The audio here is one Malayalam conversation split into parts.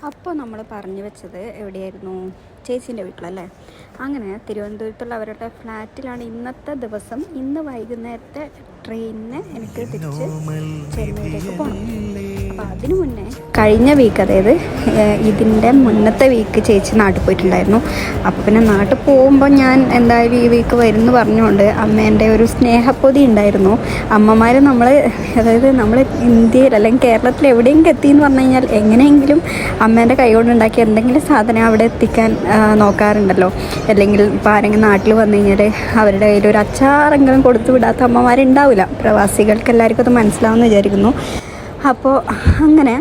അപ്പോൾ നമ്മൾ പറഞ്ഞു വെച്ചത് എവിടെയായിരുന്നു? ചേച്ചീൻ്റെ വീട്ടിലല്ലേ. അങ്ങനെ തിരുവനന്തപുരത്തുള്ള അവരുടെ ഫ്ലാറ്റിലാണ് ഇന്നത്തെ ദിവസം. ഇന്ന് വൈകുന്നേരത്തെ ട്രെയിനിന് എനിക്ക് തിരിച്ച് ചെന്നൈയിലേക്ക് പോകണം. അപ്പോൾ അതിനു മുന്നേ കഴിഞ്ഞ വീക്ക്, അതായത് ഇതിൻ്റെ മുന്നത്തെ വീക്ക് ചേച്ചി നാട്ടിൽ പോയിട്ടുണ്ടായിരുന്നു. അപ്പോൾ പിന്നെ നാട്ടിൽ പോകുമ്പോൾ ഞാൻ എന്തായാലും ഈ വീക്ക് വരുമെന്ന് പറഞ്ഞുകൊണ്ട് അമ്മേൻ്റെ ഒരു സ്നേഹപ്പൊതി ഉണ്ടായിരുന്നു. അമ്മമാർ അതായത് നമ്മൾ ഇന്ത്യയിൽ അല്ലെങ്കിൽ കേരളത്തിൽ എവിടെയെങ്കിലും എത്തിയെന്ന് പറഞ്ഞു കഴിഞ്ഞാൽ എങ്ങനെയെങ്കിലും അമ്മേൻ്റെ കൈ കൊണ്ടുണ്ടാക്കി എന്തെങ്കിലും സാധനം അവിടെ എത്തിക്കാൻ നോക്കാറുണ്ടല്ലോ. അല്ലെങ്കിൽ ഇപ്പോൾ ആരെങ്കിലും നാട്ടിൽ വന്നു കഴിഞ്ഞാൽ അവരുടെ കയ്യിൽ ഒരു അച്ചാറെങ്കിലും കൊടുത്തു വിടാത്ത അമ്മമാരുണ്ടാവില്ല. പ്രവാസികൾക്ക് എല്ലാവർക്കും അത് മനസ്സിലാവുമെന്ന് വിചാരിക്കുന്നു. അപ്പോൾ അങ്ങനെ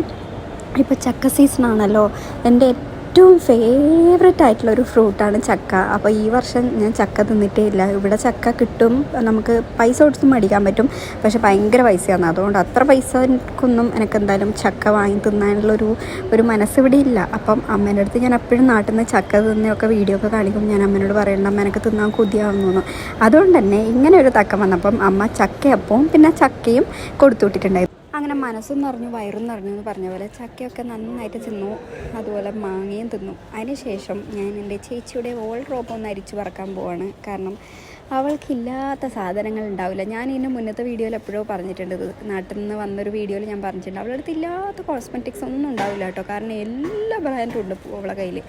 ഇപ്പോൾ ചക്ക സീസണാണല്ലോ. എൻ്റെ ഏറ്റവും ഫേവററ്റ് ആയിട്ടുള്ളൊരു ഫ്രൂട്ടാണ് ചക്ക. അപ്പോൾ ഈ വർഷം ഞാൻ ചക്ക തിന്നിട്ടേ ഇല്ല. ഇവിടെ ചക്ക കിട്ടും, നമുക്ക് പൈസ കൊടുത്ത് മേടിക്കാൻ പറ്റും, പക്ഷെ ഭയങ്കര പൈസയാണ്. അതുകൊണ്ട് അത്ര പൈസക്കൊന്നും എനിക്ക് എന്തായാലും ചക്ക വാങ്ങി തിന്നാനുള്ളൊരു മനസ്സിവിടെ ഇല്ല. അപ്പം അമ്മേൻ്റെ അടുത്ത് ഞാൻ എപ്പോഴും നാട്ടിൽ നിന്ന് ചക്ക തിന്നൊക്കെ വീഡിയോ ഒക്കെ കാണിക്കും. ഞാൻ അമ്മേനോട് പറയുന്നുണ്ട്, അമ്മ എനിക്ക് തിന്നാൻ കൊതിയാവുന്നു. അതുകൊണ്ട് തന്നെ ഇങ്ങനെ ഒരു തക്കം വന്നപ്പം അമ്മ ചക്കയപ്പവും പിന്നെ ചക്കയും കൊടുത്തു വിട്ടിട്ടുണ്ടായിരുന്നു. അങ്ങനെ മനസ്സും നിറഞ്ഞു വയറും നിറഞ്ഞു എന്ന് പറഞ്ഞ പോലെ ചക്കയൊക്കെ നന്നായിട്ട് തിന്നു, അതുപോലെ മാങ്ങയും തിന്നു. അതിനുശേഷം ഞാൻ എൻ്റെ ചേച്ചിയുടെ വാൾഡ്രോബ് ഒന്ന് അരിച്ചു പറക്കാൻ പോവാണ്. കാരണം അവൾക്കില്ലാത്ത സാധനങ്ങൾ ഉണ്ടാവില്ല. ഞാൻ ഇതിന് മുന്നത്തെ വീഡിയോയിൽ എപ്പോഴോ പറഞ്ഞിട്ടുണ്ട്, നാട്ടിൽ നിന്ന് വന്നൊരു വീഡിയോയിൽ ഞാൻ പറഞ്ഞിട്ടുണ്ട്, അവളുടെ അടുത്ത് ഇല്ലാത്ത കോസ്മെറ്റിക്സ് ഒന്നും ഉണ്ടാവില്ല കേട്ടോ. കാരണം എല്ലാ ബ്രാൻഡും ഉണ്ട് അവളുടെ കയ്യിൽ.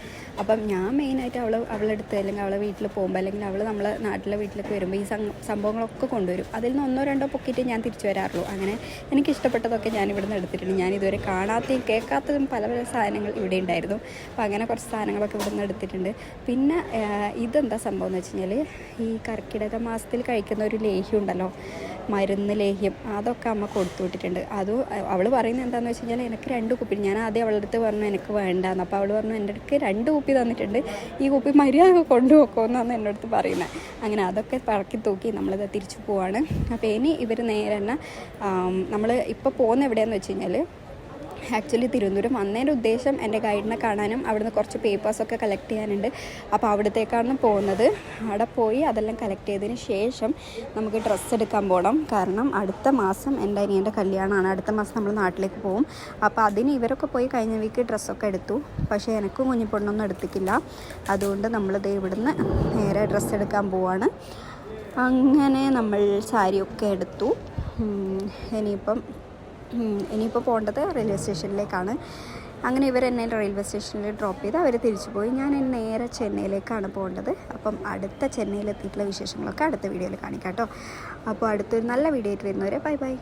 അപ്പം ഞാൻ മെയിനായിട്ട് അവളുടെ അടുത്ത് അല്ലെങ്കിൽ അവളെ വീട്ടിൽ പോകുമ്പോൾ അല്ലെങ്കിൽ അവൾ നമ്മളെ നാട്ടിലെ വീട്ടിലേക്ക് വരുമ്പോൾ ഈ സംഭവങ്ങളൊക്കെ കൊണ്ടുവരും. അതിൽ നിന്ന് ഒന്നോ രണ്ടോ പൊക്കിയിട്ട് ഞാൻ തിരിച്ചു വരാറുള്ളൂ. അങ്ങനെ എനിക്കിഷ്ടപ്പെട്ടതൊക്കെ ഞാൻ ഇവിടെ നിന്ന് എടുത്തിട്ടുണ്ട്. ഞാൻ ഇതുവരെ കാണാത്തതും കേൾക്കാത്തതും പല പല സാധനങ്ങൾ ഇവിടെ ഉണ്ടായിരുന്നു. അപ്പോൾ അങ്ങനെ കുറച്ച് സാധനങ്ങളൊക്കെ ഇവിടെ നിന്ന് എടുത്തിട്ടുണ്ട്. പിന്നെ ഇതെന്താ സംഭവം എന്ന് വെച്ച് കഴിഞ്ഞാൽ, ഈ കർക്കിടക മാസത്തിൽ കഴിക്കുന്ന ഒരു ലേഹ്യം ഉണ്ടല്ലോ, മരുന്ന് ലേഹ്യം, അതൊക്കെ അമ്മ കൊടുത്തു വിട്ടിട്ടുണ്ട്. അതും അവൾ പറയുന്നത് എന്താണെന്ന് വെച്ച് കഴിഞ്ഞാൽ, എനിക്ക് 2 കുപ്പി, ഞാൻ ആദ്യം അവളുടെ അടുത്ത് പറഞ്ഞു എനിക്ക് വേണ്ടാന്ന്. അപ്പോൾ അവൾ പറഞ്ഞു എൻ്റെ അടുത്ത് 2 കുപ്പി തന്നിട്ടുണ്ട്, ഈ കുപ്പി മര്യാദ കൊണ്ടുപോക്കുമെന്നാണ് എൻ്റെ അടുത്ത് പറയുന്നത്. അങ്ങനെ അതൊക്കെ പറക്കി തൂക്കി നമ്മളിത് തിരിച്ചു പോവാണ്. അപ്പോൾ ഇനി ഇവർ നേരെ തന്നെ നമ്മൾ ഇപ്പോൾ പോകുന്ന എവിടെയാണെന്ന് വെച്ച് കഴിഞ്ഞാൽ, ആക്ച്വലി തിരുവനന്തപുരം വന്നതിൻ്റെ ഉദ്ദേശം എൻ്റെ ഗൈഡിനെ കാണാനും അവിടുന്ന് കുറച്ച് പേപ്പേഴ്സൊക്കെ കളക്ട് ചെയ്യാനുണ്ട്. അപ്പോൾ അവിടത്തേക്കാണ് പോകുന്നത്. അവിടെ പോയി അതെല്ലാം കളക്ട് ചെയ്തതിന് ശേഷം നമുക്ക് ഡ്രസ്സ് എടുക്കാൻ പോകണം. കാരണം അടുത്ത മാസം എൻ്റെ അനിയൻ്റെ കല്യാണമാണ്. അടുത്ത മാസം നമ്മൾ നാട്ടിലേക്ക് പോകും. അപ്പോൾ അതിന് ഇവരൊക്കെ പോയി കഴിഞ്ഞ വീക്ക് ഡ്രസ്സൊക്കെ എടുത്തു, പക്ഷേ എനിക്കും കുഞ്ഞിപ്പൊണ്ണൊന്നും എടുത്തിട്ടില്ല. അതുകൊണ്ട് നമ്മളിത് ഇവിടുന്ന് നേരെ ഡ്രസ്സ് എടുക്കാൻ പോവാണ്. അങ്ങനെ നമ്മൾ സാരിയൊക്കെ എടുത്തു. ഇനിയിപ്പോൾ പോകേണ്ടത് റെയിൽവേ സ്റ്റേഷനിലേക്കാണ്. അങ്ങനെ ഇവരെന്നെ റെയിൽവേ സ്റ്റേഷനിൽ ഡ്രോപ്പ് ചെയ്ത് അവർ തിരിച്ചു പോയി. ഞാൻ നേരെ ചെന്നൈയിലേക്കാണ് പോകേണ്ടത്. അപ്പം അടുത്ത ചെന്നൈയിലെത്തിയിട്ടുള്ള വിശേഷങ്ങളൊക്കെ അടുത്ത വീഡിയോയിൽ കാണിക്കാം കേട്ടോ. അപ്പോൾ അടുത്തൊരു നല്ല വീഡിയോ ആയിട്ട് വരുന്നവരെ ബൈ ബൈ.